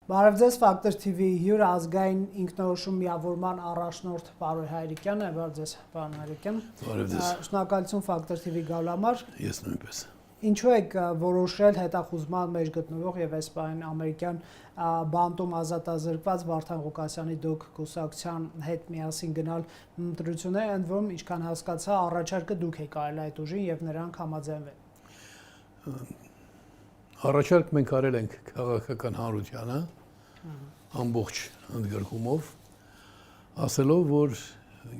Բարև ձեզ, Ֆակտոր TV հյուր ազգային ինքնորոշում միավորման առաջնորդ Պարոն Հայրիկյանն է, բարև ձեզ, պարոն Հայրիկյան։ Բարև ձեզ։ Շնորհակալություն Ֆակտոր TV գալու համար։ Ես նույնպես։ Ինչու եք որոշել հետախուզման մեջ գտնվող եւ այսպայն ամերիկյան բանտում ազատազրկված Վարդան Ղուկասյանի դոկ կուսակցության հետ միասին գնալ ընտրություններ, ընդ որում ինչքան հասկացա, առաջարկը դուք եք արել այդ ուժին եւ նրանք համաձայնվել։ Առաջարկ մենք արել ենք քաղաքական հանրությանը ամբողջ ընդգրկումով, ասելով, որ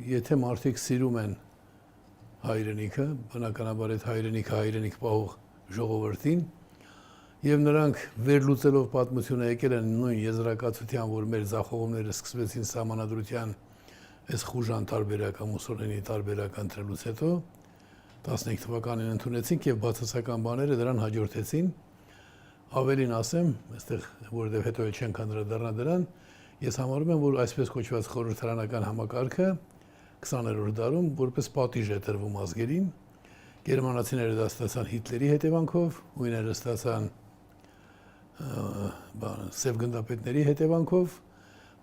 եթե մարդիկ սիրում են հայրենիքը, բնականաբար այդ հայրենիք պահող ժողովրդին, եւ նրանք վերլուծելով պատմությունը եկել են նույն եզրակացության, որ մեր ձախողումները սկսվեցին սահմանադրության այս խուժան տարբերական Մուսոլինի տարբերական ընտրելուց հետո 15 թվականին ընդունեցինք եւ բացասական բաները դրան հաջորդեցին։ Ավելին ասեմ, այստեղ որովհետեւ հետո էլ չենք անդրադառնա դրան, ես համարում եմ, որ այսպես կոչված խորհրդարանական համակարգը 20-րդ դարում որպես պատիժ է տրվում ազգերին, գերմանացիները դա ստացան Հիտլերի հետևանքով, հույները ստացան սև գնդապետների հետևանքով,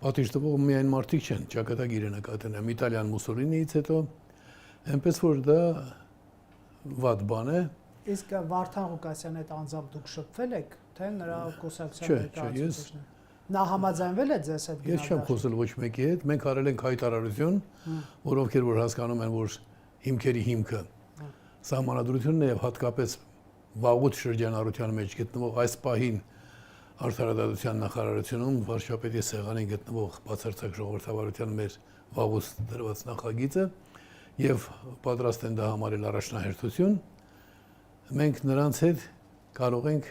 պատիժ տվող միայն մարդիկ չեն, ճակատագիրը նկատել եմ Իտալիան Մուսոլինիից հետո, այնպես որ դա վատ բան է։ Իսկ Վարդան Ղուկասյանի հետ անձամբ դուք շփվել եք, թե նրա կուսակցության հետ։ Նա համաձայնվել է ձեզ հետ գնալ։ Ես չեմ խոսել ոչ մեկի հետ, մենք արել ենք հայտարարություն, որ ովքեր որ հասկանում են, որ հիմքերի հիմքը սահմանադրությունն է եւ հատկապես վաղուց շրջանառության մեջ գտնվող այս պահին Արդարադատության նախարարությունում վարչապետի սեղանին գտնվող բացարձակ ժողովրդավարության մեր վաղուց դրված նախագիծը եւ պատրաստ են դա համարել առաջնահերթություն, մենք նրանց հետ կարող ենք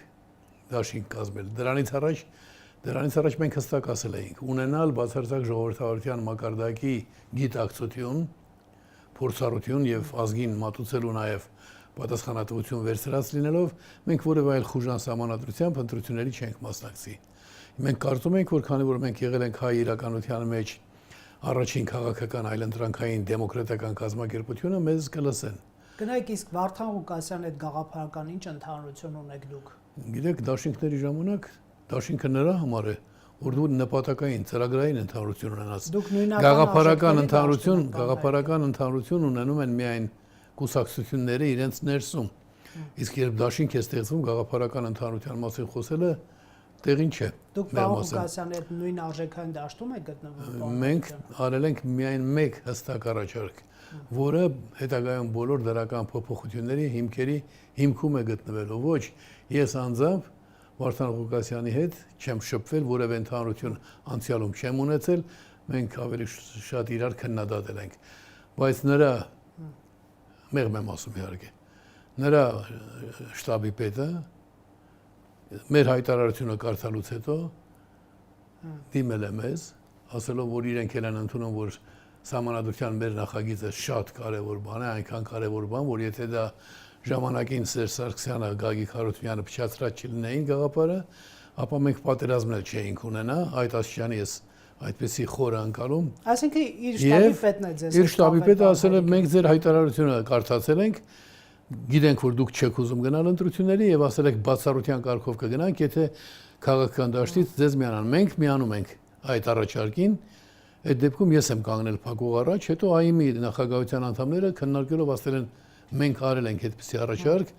դաշինք կազմել։ Դրանից առաջ մենք հստակ ասել էինք, ունենալ բացարձակ ժողովրդավարության մակարդակի գիտակցություն, փորձառություն եւ ազգին մատուցելու նաեւ պատասխանատվություն վերցրած լինելով, մենք որևէ այլ խուժան սահմանադրությամբ ընտրությունների չենք մասնակցի։ Մենք կարծում ենք, որ քանի որ մենք եղել ենք հայ իրականության մեջ առաջին քաղաքական այլընտրանքային դեմոկրատական կազմակերպությունը, մեզ կլսեն։ Գնայք, իսկ Վարդան Ղուկասյանի հետ գաղափարական ինչ ընդհանրություն ունեք դուք։ Գիտեք, դաշինքների ժամանակ դաշինքը նրա համար է, որ դու նպատակային ծրագրային ընդհանրություն ունենաս։ Գաղափարական ընդհանրություն ունենում են միայն կուսակցությունները իրենց ներսում։ Իսկ երբ դաշինք է ստեղծվում, գաղափարական ընդհանրության մասին խոսելը տեղին չէ։ Դուք պարոն Ղուկասյանի հետ նույն արժեքային դաշտում եք գտնվում։ Մենք արել ենք միայն մեկ հստակ առաջարկ, որը հետագայում բոլոր դրական փոփոխությունների հիմքում է գտնվելու։ Ոչ, ես անձամբ Վարդան Ղուկասյանի հետ չեմ շփվել, որևէ ընդհանրություն անցյալում չեմ ունեցել, մենք ավելի շատ իրար քննադատել ենք։ Բայց նրա մեղմ եմ ասում իհարկե, նրա շտաբի պետը մեր հայտարարությունը կարդալուց հետո դիմել է մեզ, ասելով, որ իրենք են ընդունում, որ սահմանադրության մեր նախագիծը շատ կարևոր բան է, այնքան կարևոր բան, որ եթե դա ժամանակին Սերժ Սարգսյանը, Գագիկ Հարությունյանը փչացրած չլինեին գաղափարը, ապա մենք պատերազմներ չէինք ունենա, այդ աստիճանի ես այդպեսի խորը անցալում։ Այսինքն իր շտաբի պետն է ձեզ։ Իր շտաբի պետը ասել է, մենք ձեր հայտարարությունը կարդացել ենք, գիտենք, որ դուք չեք ուզում գնալ ընտրությունների եւ ասել եք բացառության կարգով կգնանք, եթե քաղաքական դաշտից ձեզ միանան։ Մենք միանում ենք այդ առաջարկին։ Այդ դեպքում ես եմ կանգնել փակող առաջ, հետո ԱԻՄ-ի նախագահության անդամները քննարկելով ասել են մենք արել ենք այդպիսի առաջարկ,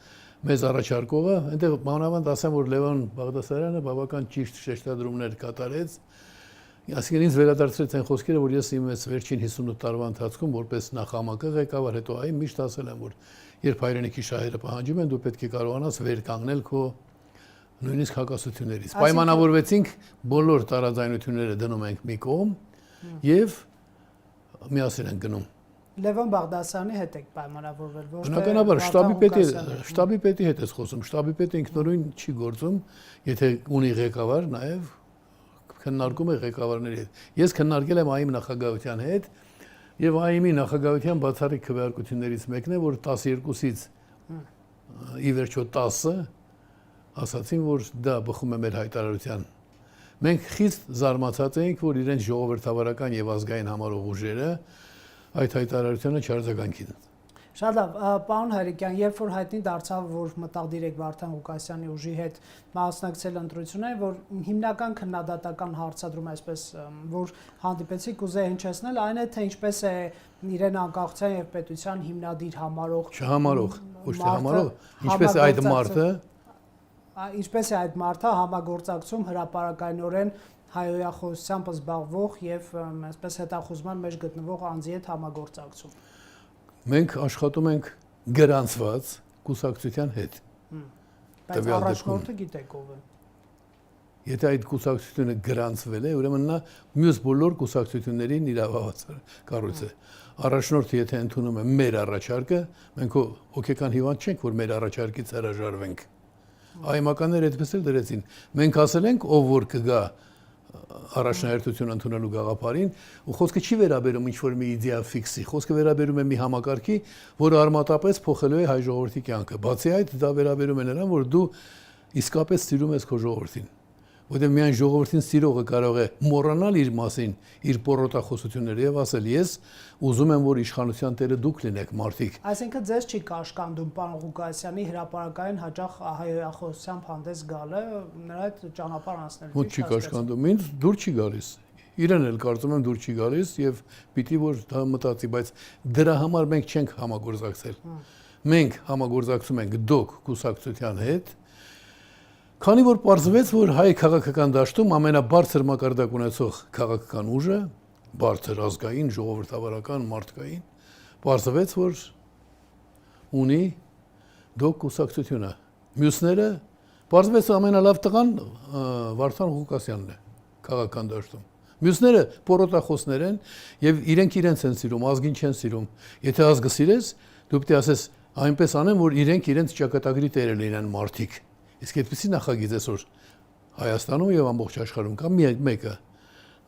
մեզ առաջարկողը, այնտեղ մանավանդ ասեմ, որ Լևոն Բաղդասարյանը բավական ճիշտ շեշտադրումներ կատարեց, այսինքն ինձ վերադարձրեց այն խոսքերը, որ ես իմ վերջին 58 տարվա ընթացքում որպես նախամակը ղեկավար, հետո այն միշտ ասել եմ, որ երբ հայրենիքի շահերը պահանջում են, դու պետք է կարողանաս վեր կանգնել քո նույնիսկ հակասություններից։ Պայմանավորվեցինք բոլոր տարաձայնությունները դնում ենք մի կողմ եւ միասին ենք գնում։ Լևոն Բաղդասարյանի հետ եք պայմանավորվել, ոչ թե բնականաբար շտաբի պետի հետ ես խոսում, շտաբի պետը ինքնուրույն չի գործում, եթե ունի ղեկավար, նաև քննարկում է ղեկավարների հետ։ Ես քննարկել եմ ԱԻՄ նախագահության հետ եւ ԱԻՄ-ի նախագահության բացառիկ քվեարկություններից մեկն է, որ 12-ից ի վերջո 10-ը ասացին, որ դա բխում է մեր հայտարարության։ Մենք խիստ զարմացած էինք, որ իրենց ժողովրդավարական եւ ազգային համարող ուժերը այդ հայտարարությունը չարձագանքին։ Շատ լավ, պարոն Հայրիկյան, երբ որ հայտնի դարձավ, որ մտադիր եք Վարդան Ղուկասյանի ուժի հետ մասնակցել ընտրություններին, որ հիմնական քննադատական հարցադրում այսպես, որ հանդիպեցիք, կուզեի հնչեցնել, այն է, թե ինչպես է իրեն անկախության եւ պետության հիմնադիր համարող Չհամարող, ոչ թե համարող, ինչպես է այդ մարդը ինչպես է այդ մարդը համագործակցում հրապարակայնորեն հայոյախոսությամբ զբաղվող եւ այսպես հետախուզման մեջ գտնվող անձի հետ համագործակցում։ Մենք աշխատում ենք գրանցված կուսակցության հետ։ Բայց առաջնորդը գիտեք ով է։ Եթե այդ կուսակցությունը գրանցվել է, ուրեմն նա մյուս բոլոր կուսակցություններին իրավահաց կառույց է։ Առաջնորդը եթե ընդունում է մեր առաջարկը, մենք հոգեկան հիվանդ չենք, որ մեր առաջարկից հրաժարվենք։ Այմականները այդպես էլ դրեցին։ Մենք ասել ենք, ով որ կգա առաջնահերթություն ընդունելու գաղափարին, ու խոսքը չի վերաբերում ինչ-որ մի իդեա ֆիքսի, խոսքը վերաբերում է մի համակարգի, որը արմատապես փոխելու է հայ ժողովրդի կյանքը։ Բացի այդ, դա վերաբերում է նրան, որ դու իսկապես սիրում ես քո ժողովրդին։ Որտեղ միայն ժողովրդին սիրողը կարող է մոռանալ իր մասին, իր պոռոտախոսությունները եւ ասել ես ուզում եմ որ իշխանության տերը դուք լինեք մարդիկ։ Այսինքն ձեզ չի կաշկանդում պարոն Ղուկասյանի հրապարակային հաճախ հայոյախոսությամբ հանդես գալը, նրա հետ ճանապարհ անցնելը։ Ոչ չի կաշկանդում, ինձ դուր չի գալիս։ Իրեն էլ կարծում եմ դուր չի գալիս եւ պիտի որ դա մտածի, բայց դրա համար մենք չենք համագործակցել։ Մենք համագործակցում ենք դոկ կուսակցության հետ, քանի որ պարզվեց, որ հայ քաղաքական դաշտում ամենաբարձր մակարդակ ունեցող քաղաքական ուժը, բարձր ազգային, ժողովրդավարական, մարդկային, պարզվեց, որ ունի դոկ կուսակցությունը։ Մյուսները պարզվեց ամենալավ տղան Վարդան Ղուկասյանն է քաղաքական դաշտում։ Մյուսները պոռոտախոսներ են եւ իրենք իրենց են սիրում, ազգին չեն սիրում։ Եթե ազգը սիրես, դու պետք է ասես այնպես անեն, որ իրենք իրենց ճակատագրի տերը լինեն մարդիկ։ Իսկ այդպեսի նախագիծ այսօր Հայաստանում եւ ամբողջ աշխարհում կա մեկը։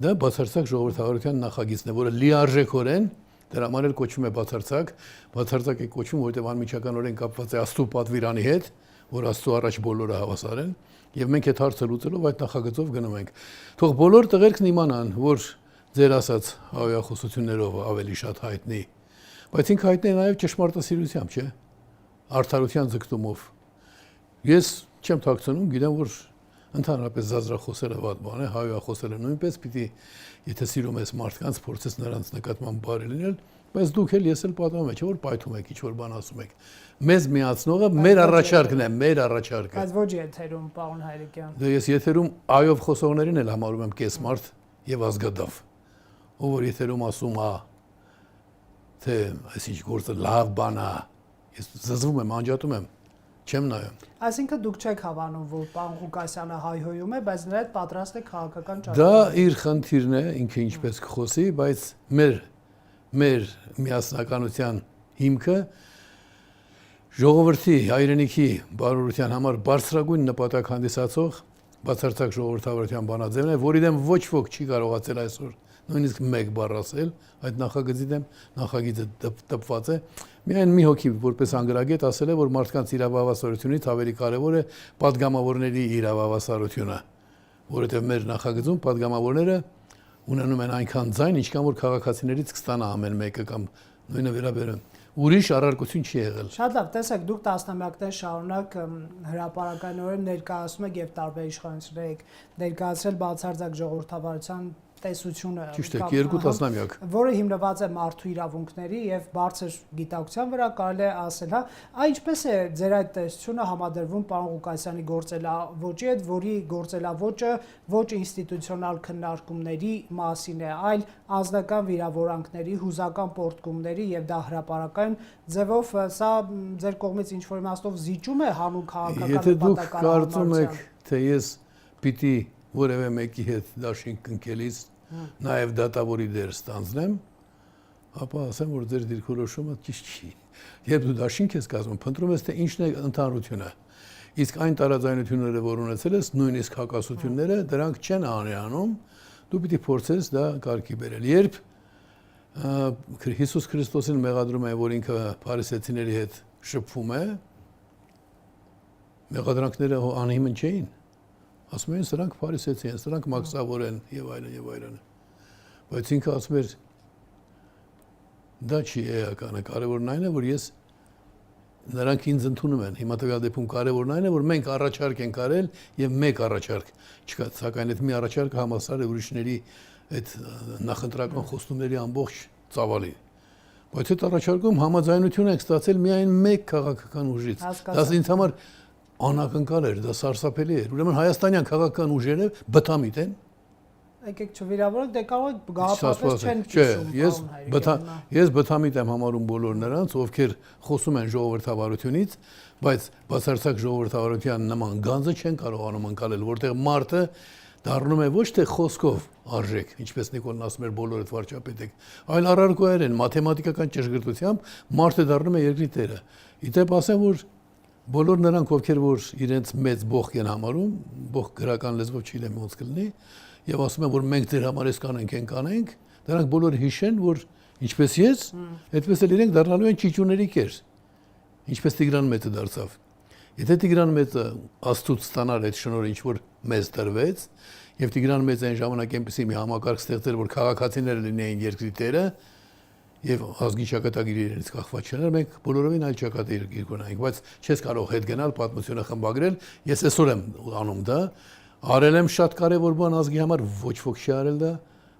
Դա բացարձակ ժողովրդավարության նախագիծն է, որը լիարժեքորեն դրա համար էլ կոչվում է բացարձակ է կոչվում, որտեղ անմիջականորեն կապված է Աստծո պատվիրանի հետ, որ Աստծո առաջ բոլորը հավասար են, եւ մենք այդ հարցը լուծելով այդ նախագծով գնում ենք։ Թող բոլոր տղերքն իմանան, որ ձեր ասած հայոյախոսություններով ավելի շատ հայտնի, բայց ինքը հայտնի է նաեւ ճշմարտասիրությամբ, չէ՞։ Արդարության ձգտումով։ Ես չեմ թաքցնում, գիտեմ, որ ընդհանրապես զազրախոսելը վատ բան է, հայոյախոսելը նույնպես պիտի, եթե սիրում ես մարդկանց, փորձես նրանց նկատմամբ բարի լինել, բայց դուք էլ ես էլ պատմում եք, չէ՞ որ պայթում եք, ինչ-որ բան ասում եք։ Մեզ միացնողը մեր առաջարկն է, մեր առաջարկը։ Բայց ոչ եթերում, պարոն Հայրիկյան։ Դե ես եթերում այով խոսողներին էլ համարում եմ կես մարդ եւ ազգադավ։ Ով որ եթերում ասում է, թե այսինչ գործը լավ բան է, ես զզվում եմ, անջատում եմ։ Չեմ նայում։ Այսինքն դուք չեք հավանում, որ պարոն Ղուկասյանը հայհոյում է, բայց նրա հետ պատրաստ է քաղաքական ճանապարհ։ Դա իր խնդիրն է, ինքը ինչպես կխոսի, բայց մեր միասնականության հիմքը ժողովրդի հայրենիքի բարօրության համար բարձրագույն նպատակ հանդիսացող բացարձակ ժողովրդավարության բանաձևն է, որի դեմ ոչ ոք չի կարողացել այսօր նույնիսկ մեկ բառ ասել, այդ նախագծի դեմ նախագիծը տպված է։ Միայն մի հոգի որպես անգրագետ ասել է, որ մարդկանց իրավավասարությունից ավելի կարևոր է падգամավորների իրավավասարությունը, որովհետև մեր նախագծում падգամավորները ունենում են այնքան ձայն, ինչքան որ քաղաքացիներից կստանա ամեն մեկը կամ նույնը վերաբերում։ Ուրիշ առարկություն չի եղել։ Շատ լավ, տեսեք, դուք տասնամյակներ շարունակ հրապարակայնորեն ներկայացնում եք եւ տարբեր իշխանություններ եք ներկայացրել բացարձակ ժողովրդավարության տեսությունը, ճիշտ է, 2 տասնամյակ, որը հիմնված է մարդու իրավունքների եւ բարձր գիտակցության վրա, կարելի է ասել, հա, ինչպես է ձեր այդ տեսությունը համադրվում պարոն Ղուկասյանի գործելավոճի հետ, որի գործելավոճը ոչ ինստիտուցիոնալ քննարկումների մասին է, այլ անձնական վիրավորանքների, հուզական պոռթկումների եւ դա հրապարակային ձևով, սա ձեր կողմից ինչ որ իմաստով զիջում է հանուն քաղաքական նպատակարարության։ Եթե դուք կարծում եք, թե ես պիտի որևէ մեկի հետ դաշինք կնքելիս նաև դատավորի դեր ստանձնեմ, ապա ասեմ, որ ձեր դիրքորոշումը ճիշտ չի։ Երբ դու դաշինք ես կազմում, փնտրում ես, թե ինչն է ընդհանրությունը։ Իսկ այն տարաձայնությունները, որ ունեցել ես, նույնիսկ հակասությունները, դրանք չեն անհանում, դու պիտի փորձես դա կարգի բերել։ Երբ Հիսուս Քրիստոսին մեղադրում է, որ ինքը փարիսեցիների հետ շփվում է, մեղադրանքները անհիմն չէին։ Ասում են, սրանք փարիսեցի են, սրանք մաքսավոր են եւ այլն եւ այլն։ Բայց ինքը ասում էր Դա չի էականը, կարևորն այն է, որ ես նրանք ինձ ընդունում են։ Հիմա տվյալ դեպքում կարևորն այն է, որ մենք առաջարկ ենք արել եւ մեկ առաջարկ չկա, սակայն այդ մի առաջարկը համասար է ուրիշների այդ նախընտրական խոստումների ամբողջ ծավալին։ Բայց այդ առաջարկում համաձայնություն ենք ստացել միայն մեկ քաղաքական ուժից։ Դա ինձ համար անակնկալ էր, դա սարսափելի էր։ Ուրեմն հայաստանյան քաղաքական ուժերը բթամիտ են։ Եկեք չվիրավորենք, դե կարող գաղափարպես չեն կիսում։ Ես բթամիտ եմ համարում բոլոր նրանց, ովքեր խոսում են ժողովրդավարությունից, բայց բացարձակ ժողովրդավարության նման գանձը չեն կարողանում անցնել, որտեղ մարդը դառնում է ոչ թե խոսքով արժեք, ինչպես Նիկոլն ասում էր, բոլորդ վարչապետ եք, այլ առարկայերեն մաթեմատիկական ճշգրտությամբ մարդը դառնում է երկրի տերը։ Իդեպ ասեմ, որ բոլոր նրանք, ովքեր որ իրենց մեծ բողք են համարում, բողք գրական լեզվով չի լեմ ոնց կլինի, եւ ասում են, որ մենք ձեր համար էս կանենք, են կանենք, դրանք բոլորը հիշեն, որ ինչպես ես, այդպես էլ իրենք դառնալու են ճիճուների կեր, ինչպես Տիգրան Մեծը դարձավ։ Եթե Տիգրան Մեծը աստծուց ստանար այդ շնորհը, ինչ որ մեզ տրվեց, եւ Տիգրան Մեծը այն ժամանակ այնպեսի մի համակարգ ստեղծեր, որ քաղաքացիները լինեին երկրի տերը եւ ազգի ճակատագիրը իրենց կախված չներ, մենք բոլորովին այլ ճակատագիր կունենայինք, բայց չես կարող հետ գնալ պատմությունը խմբագրել, ես այսօր եմ անում դա, արել եմ շատ կարևոր բան ազգի համար, ոչ ոք չի արել դա,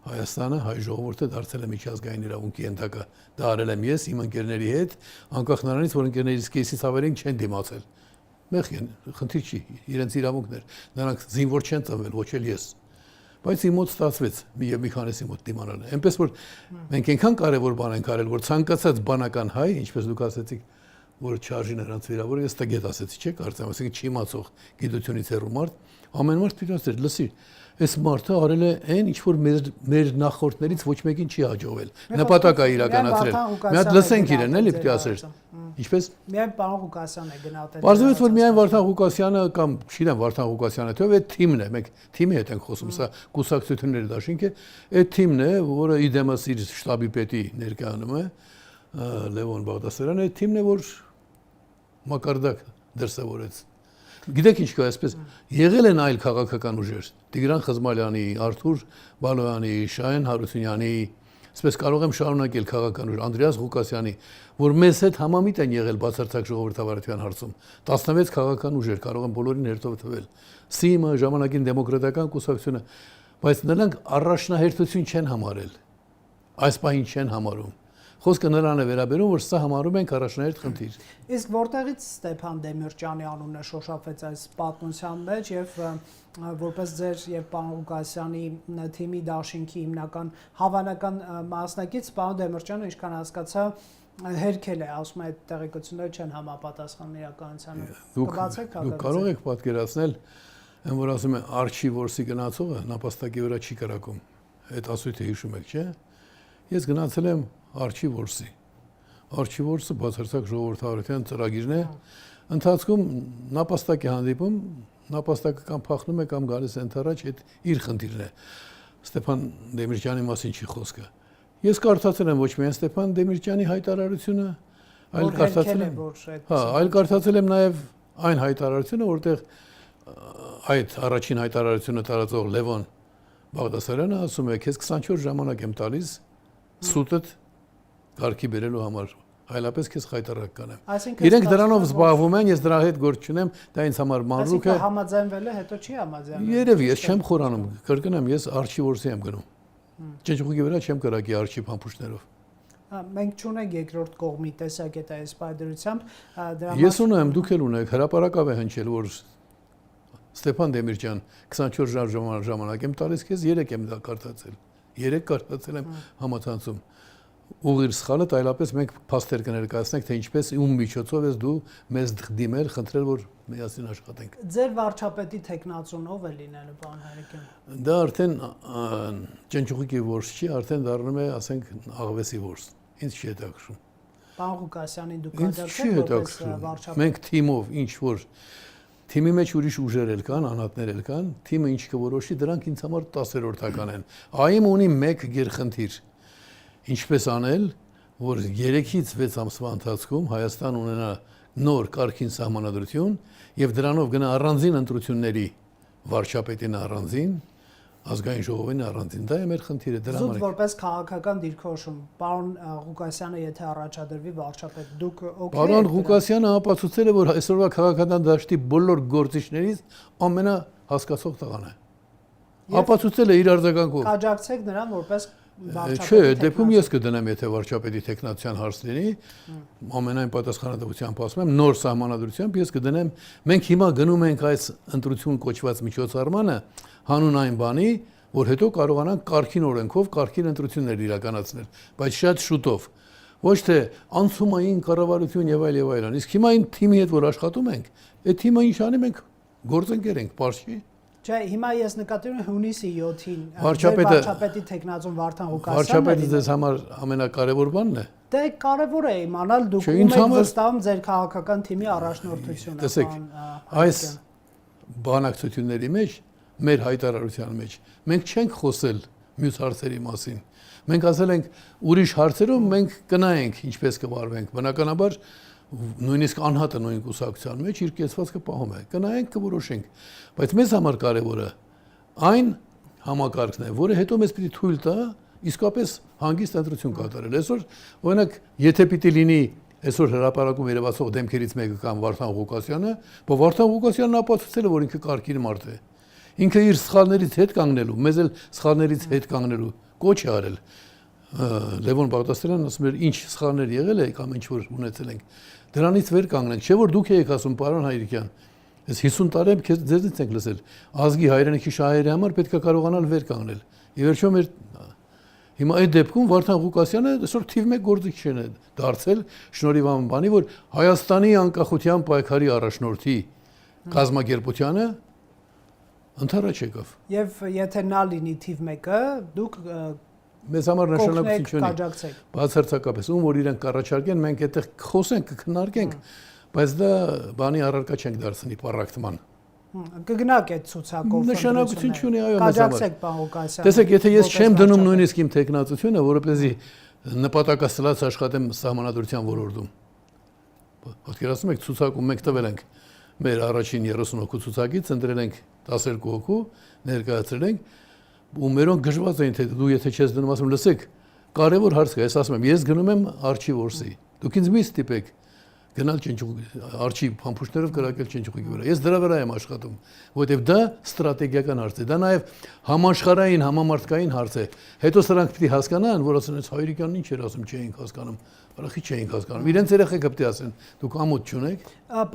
Հայաստանը, հայ ժողովուրդը դարձել է միջազգային իրավունքի ենթակա, դա արել եմ ես իմ ընկերների հետ, անկախ նրանից, որ ընկերներից կեսից ավելին չեն դիմացել։ Մեղք են, խնդիր չի, իրենց իրավունքներ, նրանք զինվոր չեն ծնվել, ոչ էլ ես։ Բայց իմ մոտ ստացվեց մի քանիսի մոտ դիմանալը։ Այնպես որ մենք այնքան կարևոր բան ենք արել, որ ցանկացած բանական հայ, ինչպես դուք ասեցիք, որ չարժի նրանց վիրավորել, ես տգետ ասեցի, չէ՞, կարծեմ, ասենք չիմացող գիտությունից հեռու մարդ, ամեն մարդ պիտի ասեր, լսի, այս մարդը արել է այն, ինչ որ մեր նախորդներից ոչ մեկին չի հաջողվել։ Նպատակ է իրականացրել։ Մի հատ լսենք իրեն, էլի պիտի ասեր։ Ինչպես։ Միայն պարոն Ղուկասյանն է գնահատել։ Պարզվեց, որ միայն Վարդան Ղուկասյանը կամ չգիտեմ Վարդան Ղուկասյանը, թե այդ թիմն է, մենք թիմի հետ ենք խոսում, սա կուսակցությունների դաշինք է, այդ թիմն է, որը իդեմս իր շտաբի պետի ներկայանում է, Լևոն Բաղդասարյանը, այդ թիմն է, որ մակարդակ դրսևորեց։ Գիտեք ինչ կա, այսպես եղել են այլ քաղաքական ուժեր, Տիգրան Խզմալյանի, Արթուր Բալոյանի, Շահեն Հարությունյանի, այսպես կարող եմ շարունակել քաղաքական ուժ, Անդրեաս Ղուկասյանի, որ մեզ հետ համամիտ են եղել բացարձակ ժողովրդավարության հարցում։ 16 քաղաքական ուժեր կարող են բոլորին հերթով թվել։ ՍԻՄ-ը, ժամանակին դեմոկրատական կուսակցությունը, բայց նրանք առաջնահերթություն չեն համարել։ Այս պահին չեն համարում։ Խոսքը նրան է վերաբերում, որ սա համարում ենք առաջնահերթ խնդիր։ Իսկ որտեղից Ստեփան Դեմիրճյանի անունը շոշափեց այս պատմության մեջ եւ որպես ձեր եւ պարոն Ղուկասյանի թիմի դաշինքի հիմնական հավանական մասնակից պարոն Դեմիրճյանը, ինչքան հասկացա, հերքել է, ասում է, այդ տեղեկությունները չեն համապատասխանում իրականությանը։ Դուք կարող եք պատկերացնել, այն որ ասում են Արչի Որսի գնացողը նապաստակի վրա չի կրակում։ Այդ ասույթը հիշում եք, չէ՞։ Ես գնացել եմ Արչի Որսի։ Արչի Որսը բացարձակ ժողովրդավարության ծրագիրն է։ Ընթացքում նապաստակ է հանդիպում, նապաստակը կամ փախնում է կամ գալիս է ընդառաջ, այդ իր խնդիրն է։ Ստեփան Դեմիրճյանի մասին չի խոսքը։ Ես կարդացել եմ ոչ միայն Ստեփան Դեմիրճյանի հայտարարությունը, այլ կարդացել եմ, այլ կարդացել եմ նաև այն հայտարարությունը, որտեղ այդ առաջին հայտարարությունը տարածող Լևոն Բաղդասարյանը ասում է, քեզ 24 ժամանակ եմ տալիս սուտդ կարգի բերելու համար, այլապես քեզ խայտարակ կանեմ։ Իրենք դրանով զբաղվում են, ես դրա հետ գործ չունեմ, դա ինձ համար մանրուք է։ Այսինքն համաձայնվել է, հետո չի համաձայնվել։ Երևի, ես չեմ խորանում, կրկնեմ, ես Արչի Որսի եմ գնում։ Ճնճուղի վրա չեմ կրակի Արչի փամփուշտներով։ Մենք չունենք երկրորդ կողմի տեսակետ այս պայդրությամբ, ես ունեմ, դուք էլ ունեք, հրապարակավ է հնչել, որ Ստեփան Դեմիրճյան 24 ժամանակ եմ տալիս քեզ, 3 եմ դա կարդացել։ 3 կարդացել եմ համացանցում։ Ուղիղ սխալը, այլապես մենք փաստեր կներկայացնենք, թե ինչպես ում միջոցով ես դու մեզ դիմել, խնդրել, որ միասին աշխատենք։ Ձեր վարչապետի տեխնացունով է լինելու, պարոն Հայրիկյան։ Դա արդեն ճնճուղիկի որս չի, արդեն դառնում է, ասենք, աղվեսի որս։ Ինձ չի հետաքրքրում։ Պարոն Ղուկասյանին դուք աջակցեք որպես վարչապետ։ Մենք թիմով ինչ որ թիմի մեջ ուրիշ ուժեր էլ կան, անհատներ էլ կան, թիմը ինչ կորոշի, դրանք ինձ համար 10-րդական են։ ԱԻՄ ունի մեկ գերխնդիր։ Ինչպես անել, որ 3-ից 6 ամսվա ընթացքում Հայաստան ունենա նոր կարգին սահմանադրություն եւ դրանով գնա առանձին ընտրությունների վարչապետին առանձին, ազգային ժողովին առանձին, դա է մեր խնդիրը, դրա Զուտ համար։ որպես քաղաքական դիրքորոշում, պարոն Ղուկասյանը եթե առաջադրվի վարչապետ, դուք օքեյ Պարոն եք Ղուկասյանը ապացուցել է, որ այսօրվա քաղաքական դաշտի բոլոր գործիչներից ամենահասկացող տղան է։ Ապացուցել է իր արձագանքով։ կաջակցեք նրան որպես Չէ, դեպքում ես կդնեմ, եթե վարչապետի տեխնացիան հարց լինի, ամենայն պատասխանատվությամբ ասում եմ, նոր սահմանադրությամբ ես կդնեմ, մենք հիմա գնում ենք այս ընտրություն կոչված միջոցառմանը հանուն այն բանի, որ հետո կարողանանք կարգին օրենքով կարգին ընտրություններ իրականացնել, բայց շատ շուտով։ Ոչ թե անցումային կառավարություն եւ այլն։ Իսկ հիմա այն թիմի հետ որ աշխատում ենք, այդ թիմը ինչ անի մենք գործընկեր ենք, պարզի։ Չէ, հիմա ես նկատի ունեմ հունիսի 7-ին վարչապետի տեխնացուն Վարդան Ղուկասյանն Վարչապետը ձեզ համար ամենակարևոր բանն է։ Դե կարևոր է իմանալ դուք ում եք վստահում ձեր քաղաքական թիմի առաջնորդությունը։ Տեսեք, այս բանակցությունների մեջ, մեր հայտարարության մեջ, մենք չենք խոսել մյուս հարցերի մասին։ Մենք ասել ենք ուրիշ հարցերում մենք կնայենք ինչպես կվարվենք։ Բնականաբար նույնիսկ անհատը նույն կուսակցության մեջ իր կեցվածքը պահում է։ Կնայենք, կորոշենք, բայց մեզ համար կարևորը այն համակարգն է, որը հետո մեզ պիտի թույլ տա իսկապես հանգիստ ընտրություն կատարել։ Այսօր, օրինակ, եթե պիտի լինի այսօր հրապարակում երևացող դեմքերից մեկը կամ Վարդան Ղուկասյանը, բայց Վարդան Ղուկասյանն ապացուցել է, որ ինքը կարգին մարդ է։ Ինքը իր սխալներից հետ կանգնելու, մեզ էլ սխալներից հետ կանգնելու կոչ է արել։ Լևոն Բաղդասարյանն ասում էր, ինչ սխալներ եղել է կամ ինչ որ ունեցել ենք, դրանից վեր կանգնենք, չէ՞ որ դուք եք ասում, պարոն Հայրիկյան, այս 50 տարի եմ ձեզնից ենք լսել, ազգի հայրենիքի շահերի համար պետք է կարողանալ վեր կանգնել։ Ի վերջո մեր հիմա այդ դեպքում Վարդան Ղուկասյանը այսօր թիվ 1 գործիք է դարձել շնորհիվ այն բանի, որ Հայաստանի անկախության պայքարի առաջնորդի կազմակերպությանը ընդառաջ եկավ։ Եվ եթե նա լինի թիվ 1-ը, դուք մեզ համար նշանակություն չունի։ կաջակցեք։ Բացարձակապես, ում որ իրենք կառաջարկեն, մենք այդտեղ խոսենք, կքննարկենք, բայց դա բանի առարկա չենք դարձնի պարակտման։ Կգնաք այդ ցուցակով։ Նշանակություն չունի, այո, մեզ համար։ Կաջակցեք, պարոն Ղուկասյան։ Տեսեք, եթե ես չեմ դնում նույնիսկ իմ տեխնացությունը, որովհետեւ նպատակասլաց աշխատեմ սահմանադրության ոլորտում։ Պատկերացնում եք, ցուցակում մենք տվել ենք մեր առաջին 30 հոգու ցուցակից, ընտրել ենք 12 հոգու, ներկայացրել ենք, ու մերոնք գժված էին, թե դու եթե չես դնում, ասում լսեք, կարևոր հարց կա, ես ասում եմ, ես գնում եմ արչի որսի։ Դուք ինձ մի ստիպեք գնալ արչի փամփուշտներով կրակել Չնչուղի վրա։ Ես դրա վրա եմ աշխատում, որովհետև դա ստրատեգիական հարց է, դա նաև համաշխարհային, համամարտկային հարց է։ Հետո սրանք պիտի հասկանան, որ ասեն, այս Հայրիկյանն ինչ էր ասում, չէինք հասկանում։ Արախի չէինք հասկանում։ Իրենց երեխեքը պիտի ասեն, դուք ամոթ չունեք։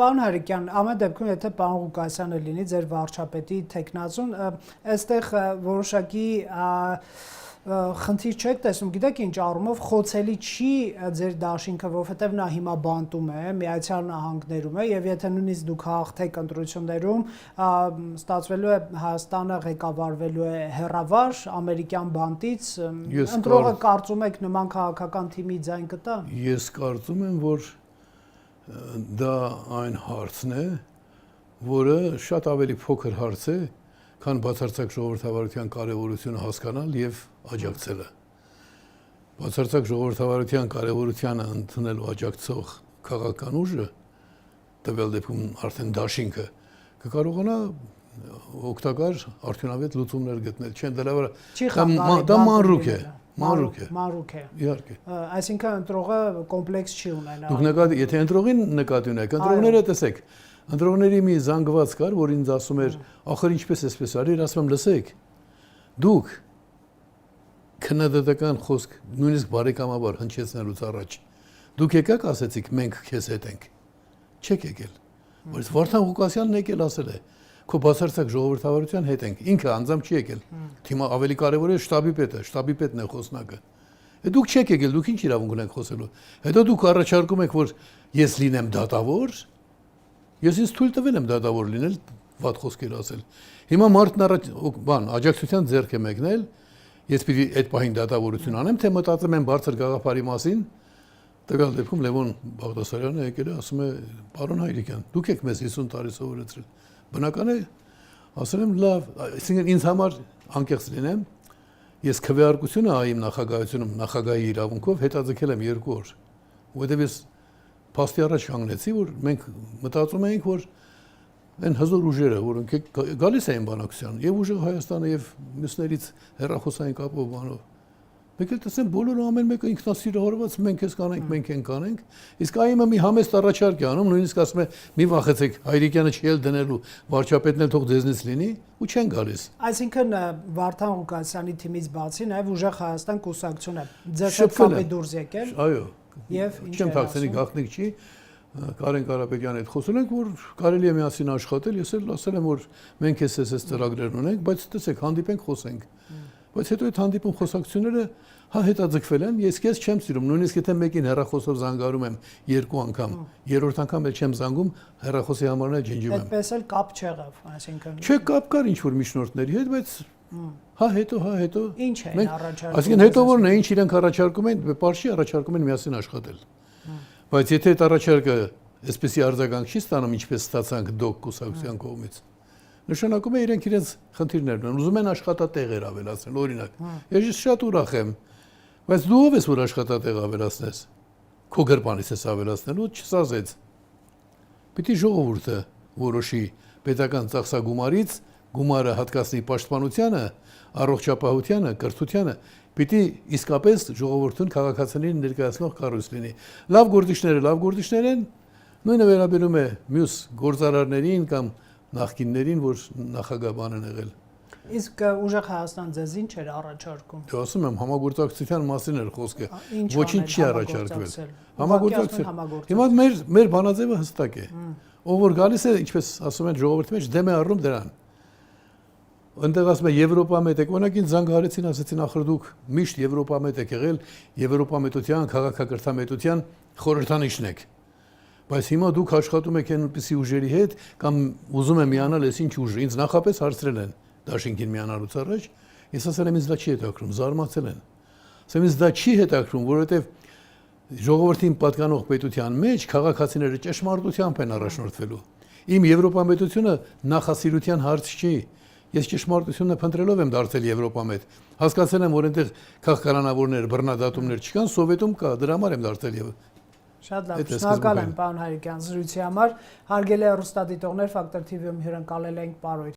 Պարոն Հայրիկյան, ամեն դեպքում եթե պարոն Ղուկասյանը լինի ձեր վարչապետի տեխնացուն, այստեղ որոշակի խնդիր չեք տեսնում, գիտեք ինչ առումով խոցելի չի ձեր դաշինքը, որովհետև նա հիմա բանտում է, Միացյալ Նահանգներում է, եւ եթե նույնիսկ դուք հաղթեք ընտրություններում, ստացվելու է Հայաստանը ղեկավարվելու է հեռավար ամերիկյան բանտից, ընտրողը կարծում եք նման քաղաքական թիմի ձայն կտա։ Ես կարծում եմ, որ դա այն հարցն է, որը շատ ավելի փոքր հարց է, քան բացարձակ ժողովրդավարության կարևորությունը հասկանալ եւ աջակցելը։ Բացարձակ ժողովրդավարության կարևորությանը ընդունել ու աջակցող քաղաքական ուժը, տվյալ դեպքում արդեն դաշինքը, կկարողանա օգտակար արդյունավետ լուծումներ գտնել։ Չեն դրա վրա դա մանրուք է։ Մանրուք է։ Իհարկե։ Այսինքն ընտրողը կոմպլեքս չի ունենա։ Դուք եթե ընտրողին նկատի ունեք, ընտրողները տեսեք, ընտրողների մի զանգված կար, որ ինձ ասում էր, ախր ինչպես էսպես արիր, ասում եմ, լսեք, դուք քննադատական խոսք նույնիսկ բարեկամաբար հնչեցնելուց առաջ դուք եկաք ասեցիք մենք քեզ հետ ենք, չեք եկել, բայց Վարդան Ղուկասյանն եկել ասել է, քո բացարձակ ժողովրդավարության հետ ենք, ինքը անձամբ չի եկել, թիմը ավելի կարևոր է շտաբի պետն է խոսնակը, դուք չեք եկել, դուք ինչ իրավունք ունեք խոսելու, հետո դուք առաջարկում եք, որ ես լինեմ դատավոր, ես ինձ թույլ տվել եմ դատավոր լինել, վատ խոսքեր ասել, հիմա մարդն աջակցության ձեռք է մեկնել, ես պիտի այդ պահին դատավորություն անեմ, թե մտածեմ եմ բարձր գաղափարի մասին, տվյալ դեպքում Լևոն Բաղդասարյանը եկել է, ասում է, պարոն Հայրիկյան, դուք եք մեզ 50 տարի սովորեցրել, բնական է, ասել եմ լավ, այսինքն ինձ համար անկեղծ լինեմ, ես քվեարկությունը այ իմ նախագահությունում, նախագահի իրավունքով հետաձգել եմ 2 օր, որովհետև ես փաստի առաջ կանգնեցի, որ մենք մտածում էինք, որ Այն հզոր ուժերը, որոնք գալիս էին բանակցության, եւ ուժեղ Հայաստանը եւ մյուսներից հերախոսային կապով բանով։ Մեկ էլ տեսեմ բոլորը ամեն մեկը ինքնասիրահարված մենք էս կանենք, մենք են կանենք, իսկ այմը մի համեստ առաջարկ է անում, նույնիսկ ասում է մի վախեցեք, Հայրիկյանը չի էլ դնելու, վարչապետն էլ թող ձեզնից լինի ու չեն գալիս։ Այսինքն Վարդան Ղուկասյանի թիմից բացի նաև ուժեղ Հայաստան կուսակցությունը ձեր հետ կապի դուրս եկել։ Այո։ Եվ ինչ չեմ թաքցնի գաղտնիք չի։ Կարեն Կարապետյանի հետ խոսել ենք, որ կարելի է միասին աշխատել, ես էլ ասել եմ, որ մենք էս ծրագրեր ունենք, բայց տեսեք, հանդիպենք, խոսենք։ Բայց հետո այդ հանդիպում խոսակցությունները հետաձգվել են, ես քեզ չեմ սիրում, նույնիսկ եթե մեկին հեռախոսով զանգարում եմ 2 անգամ, երրորդ անգամ էլ չեմ զանգում, հեռախոսի համարն էլ ջնջում եմ։ Այդպես էլ կապ չեղավ, այսինքն։ Չէ, կապ կար ինչ-որ միջնորդների հետ, բայց հետո ինչ են առաջարկում։ Այսինքն հետո որն է, ինչ իրենք առաջարկում են, պարշի առաջարկում են միասին աշխատել։ Բայց եթե այդ առաջարկը այսպեսի արձագանք չի ստանում, ինչպես ստացանք դոկ կուսակցության կողմից, նշանակում է իրենք խնդիրներն են, ուզում են աշխատատեղեր ավելացնել, օրինակ։ Ես շատ ուրախ եմ, բայց դու ով ես որ աշխատատեղ ավելացնես։ Քո գրպանից ես ավելացնելու, չսազեց։ Պիտի ժողովուրդը որոշի պետական ծախսագումարից գումարը հատկացնի պաշտպանությանը, առողջապահությանը, կրթությանը, պիտի իսկապես ժողովրդուն քաղաքացիներին ներկայացնող կառույց լինի։ Լավ գործիչներ են, նույնը վերաբերում է մյուս գործարարներին կամ նախկիններին, որ նախագահ բան են եղել։ Իսկ ուժեղ Հայաստան ձեզ ինչ էր առաջարկում։ Դե ասում եմ, համագործակցության մասին էր խոսքը։ Ինչ Ոչինչ չի անել առաջարկվել։ համագործակցել։ Հիմա մեր բանաձևը հստակ է։ Ով որ գալիս է, ինչպես ասում են ժողովրդի մեջ, դեմ է առնում դրան։ Այնտեղ ասում է Եվրոպամետ եք, օրինակին զանգահարեցին, ասեցին ախր դուք միշտ Եվրոպամետ եք եղել, Եվրոպամետության, քաղաքակրթամետության խորհրդանիշն եք։ Բայց հիմա դուք աշխատում եք այնպիսի ուժերի հետ կամ ուզում եք միանալ այս ինչ ուժը։ Ինձ նախապես հարցրել են Դաշինքին միանալուց առաջ, ես ասել եմ ինձ դա չի հետաքրում, զարմացել են։ Ասեմ ինձ դա չի հետաքրում, որովհետև ժողովրդին պատկանող պետության մեջ քաղաքացիները ճշմարտությամբ են առաջնորդվելու։ Իմ Եվրոպամետությունը նախասիրության հարց չի։ Ես ճշմարտությունը փնտրելով եմ դարձել Եվրոպամետ։ Հասկացել եմ, որ այնտեղ քաղաքականավորներ, բռնադատումներ չկան, Սովետում կա, դրա համար եմ դարձել եւ Շատ լավ, շնորհակալ եմ, պարոն Հայրիկյան, զրույցի համար։ Հարգելի հեռուստադիտողներ, Ֆակտոր TV-ում հյուրընկալել ենք պարոն